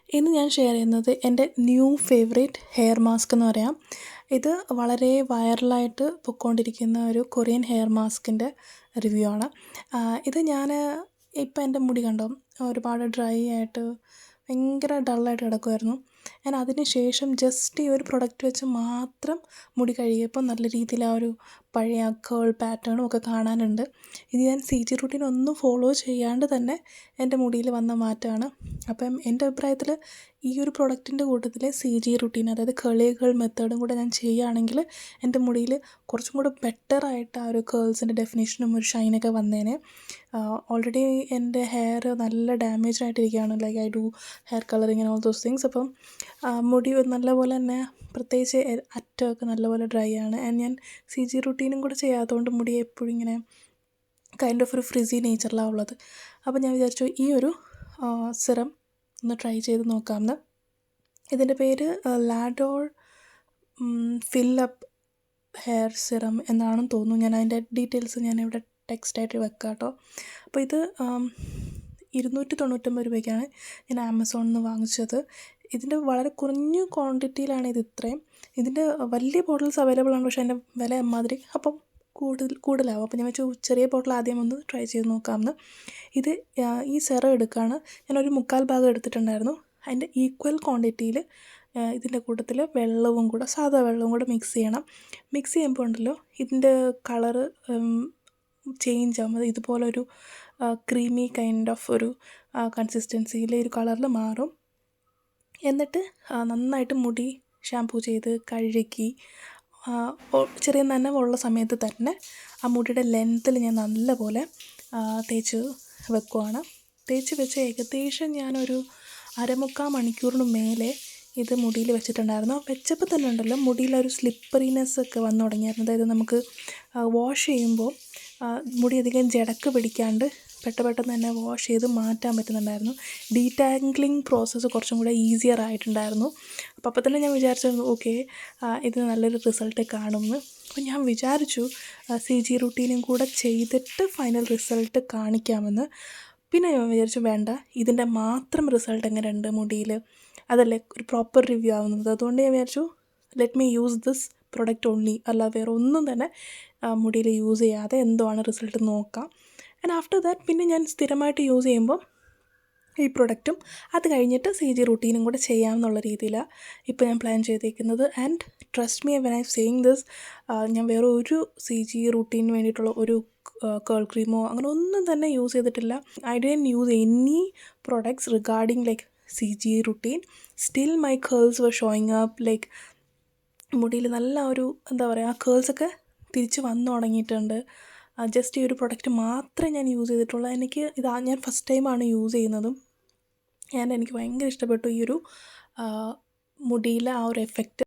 ഇന്ന് ഞാൻ ഷെയർ ചെയ്യുന്നത് എൻ്റെ ന്യൂ ഫേവറേറ്റ് ഹെയർ മാസ്ക് എന്ന് പറയാം. ഇത് വളരെ വൈറലായിട്ട് പൊയ്ക്കൊണ്ടിരിക്കുന്ന ഒരു കൊറിയൻ ഹെയർ മാസ്കിൻ്റെ റിവ്യൂ ആണ്. ഇത് ഞാൻ ഇപ്പം എൻ്റെ മുടി കണ്ടോ ഒരുപാട് ഡ്രൈ ആയിട്ട് ഭയങ്കര ഡള്ളായിട്ട് കിടക്കുമായിരുന്നു. ഞാൻ അതിന് ശേഷം ജസ്റ്റ് ഈ ഒരു പ്രൊഡക്റ്റ് വെച്ച് മാത്രം മുടി കഴുകിയപ്പോൾ നല്ല രീതിയിൽ ആ ഒരു പഴയ കേൾ പാറ്റേണും ഒക്കെ കാണാനുണ്ട്. ഇത് ഞാൻ CG റൂട്ടീൻ ഒന്നും ഫോളോ ചെയ്യാണ്ട് തന്നെ എൻ്റെ മുടിയിൽ വന്ന മാറ്റമാണ്. അപ്പം എൻ്റെ അഭിപ്രായത്തിൽ ഈ ഒരു പ്രൊഡക്റ്റിൻ്റെ കൂട്ടത്തിൽ CG റൂട്ടീൻ, അതായത് കേൾ മെത്തേഡും കൂടെ ഞാൻ ചെയ്യുകയാണെങ്കിൽ എൻ്റെ മുടിയിൽ കുറച്ചും കൂടെ ബെറ്ററായിട്ട് ആ ഒരു കേൾസിൻ്റെ ഡെഫിനേഷനും ഒരു ഷൈനൊക്കെ വന്നേനെ. ഓൾറെഡി എൻ്റെ ഹെയർ നല്ല ഡാമേജ് ആയിട്ടിരിക്കുകയാണ്. Like I do hair colouring and all those things. അപ്പം മുടി നല്ലപോലെ തന്നെ പ്രത്യേകിച്ച് അറ്റമൊക്കെ നല്ലപോലെ ഡ്രൈ ആണ്. ആൻഡ് ഞാൻ CG റൂട്ടീനും കൂടെ ചെയ്യാത്തതുകൊണ്ട് മുടി എപ്പോഴും ഇങ്ങനെ കൈൻഡ് ഓഫ് ഒരു ഫ്രിസി നേച്ചറിലാണ് ഉള്ളത്. അപ്പോൾ ഞാൻ വിചാരിച്ചു ഈ ഒരു സിറം ഒന്ന് ട്രൈ ചെയ്ത് നോക്കാമെന്ന്. ഇതിൻ്റെ പേര് ലാഡോൾ ഫില്ലപ്പ് ഹെയർ സിറം എന്നാണെന്ന് തോന്നുന്നു. ഞാൻ അതിൻ്റെ ഡീറ്റെയിൽസ് ഞാനിവിടെ ടെക്സ്റ്റായിട്ട് വെക്കാം കേട്ടോ. അപ്പോൾ ഇത് 299 രൂപയ്ക്കാണ് ഞാൻ ആമസോണിൽ നിന്ന് വാങ്ങിച്ചത്. ഇതിൻ്റെ വളരെ കുറഞ്ഞ ക്വാണ്ടിറ്റിയിലാണ് ഇത് ഇത്രയും. ഇതിൻ്റെ വലിയ ബോട്ടിൽസ് അവൈലബിൾ ആണ്, പക്ഷേ അതിൻ്റെ വില അമ്മാതിരി അപ്പം കൂടുതലാവും. അപ്പോൾ ഞാൻ വെച്ചു ചെറിയ ബോട്ടിൽ ആദ്യം ഒന്ന് ട്രൈ ചെയ്ത് നോക്കാമെന്ന്. ഇത് ഈ സെറം എടുക്കുകയാണ്. ഞാനൊരു 3/4 ഭാഗം എടുത്തിട്ടുണ്ടായിരുന്നു. അതിൻ്റെ ഈക്വൽ ക്വാണ്ടിറ്റിയിൽ ഇതിൻ്റെ കൂട്ടത്തിൽ വെള്ളവും കൂടെ, സാധാ വെള്ളവും കൂടെ മിക്സ് ചെയ്യണം. മിക്സ് ചെയ്യുമ്പോൾ ഉണ്ടല്ലോ ഇതിൻ്റെ കളറ് ചേഞ്ച് ആകും. അത് ഇതുപോലൊരു ക്രീമി കൈൻഡ് ഓഫ് ഒരു കൺസിസ്റ്റൻസിയിൽ ഒരു കളറിൽ മാറും. എന്നിട്ട് നന്നായിട്ട് മുടി ഷാംപൂ ചെയ്ത് കഴുകി ചെറിയ നനവുള്ള സമയത്ത് തന്നെ ആ മുടിയുടെ ലെങ്ത്തിൽ ഞാൻ നല്ലപോലെ തേച്ച് വെക്കുവാണ്. തേച്ച് വെച്ച് ഏകദേശം ഞാനൊരു 1/4 മണിക്കൂറിന് മേലെ ഇത് മുടിയിൽ വെച്ചിട്ടുണ്ടായിരുന്നു. വെച്ചപ്പോൾ തന്നെ ഉണ്ടല്ലോ മുടിയിലൊരു സ്ലിപ്പറിനെസ് ഒക്കെ വന്നു തുടങ്ങിയായിരുന്നു. അതായത് നമുക്ക് വാഷ് ചെയ്യുമ്പോൾ മുടി അധികം ജടക്ക് പിടിക്കാണ്ട് പെട്ടെന്ന് തന്നെ വാഷ് ചെയ്ത് മാറ്റാൻ പറ്റുന്നുണ്ടായിരുന്നു. ഡീറ്റാങ്കിളിങ് പ്രോസസ്സ് കുറച്ചും കൂടെ ഈസിയർ ആയിട്ടുണ്ടായിരുന്നു. അപ്പോൾ തന്നെ ഞാൻ വിചാരിച്ചിരുന്നു ഓക്കെ ഇത് നല്ലൊരു റിസൾട്ട് കാണുമെന്ന്. അപ്പോൾ ഞാൻ വിചാരിച്ചു CG റൂട്ടീനും കൂടെ ചെയ്തിട്ട് ഫൈനൽ റിസൾട്ട് കാണിക്കാമെന്ന്. പിന്നെ ഞാൻ വിചാരിച്ചു വേണ്ട, ഇതിൻ്റെ മാത്രം റിസൾട്ട് എങ്ങനെയുണ്ട് മുടിയിൽ, അതല്ലേ ഒരു പ്രോപ്പർ റിവ്യൂ ആവുന്നത്. അതുകൊണ്ട് ഞാൻ വിചാരിച്ചു let me use this product only, അല്ല വേറെ ഒന്നും തന്നെ മുടിയിൽ യൂസ് ചെയ്യാതെ എന്തുവാണ് റിസൾട്ട് നോക്കാം. ആൻഡ് ആഫ്റ്റർ ദാറ്റ് പിന്നെ ഞാൻ സ്ഥിരമായിട്ട് യൂസ് ചെയ്യുമ്പോൾ ഈ പ്രൊഡക്റ്റും അത് കഴിഞ്ഞിട്ട് CG റൂട്ടീനും കൂടെ ചെയ്യാമെന്നുള്ള രീതിയിലാണ് ഇപ്പോൾ ഞാൻ പ്ലാൻ ചെയ്തേക്കുന്നത്. And trust me when I saying this, ഞാൻ വേറെ ഒരു CG റൂട്ടീന് വേണ്ടിയിട്ടുള്ള ഒരു കേൾ ക്രീമോ അങ്ങനെ ഒന്നും തന്നെ യൂസ് ചെയ്തിട്ടില്ല. I didn't use any products regarding like CG routine. Still my curls were showing up. Like മുടിയിൽ നല്ല ഒരു എന്താ പറയുക, ആ കേൾസൊക്കെ തിരിച്ച് വന്നു തുടങ്ങിയിട്ടുണ്ട്. ജസ്റ്റ് ഈ ഒരു പ്രൊഡക്റ്റ് മാത്രമേ ഞാൻ യൂസ് ചെയ്തിട്ടുള്ളൂ. ഞാൻ ഫസ്റ്റ് ടൈമാണ് യൂസ് ചെയ്യുന്നതും. എനിക്ക് ഭയങ്കര ഇഷ്ടപ്പെട്ടു ഈ ഒരു മുടിയിലെ ആ ഒരു എഫക്റ്റ്.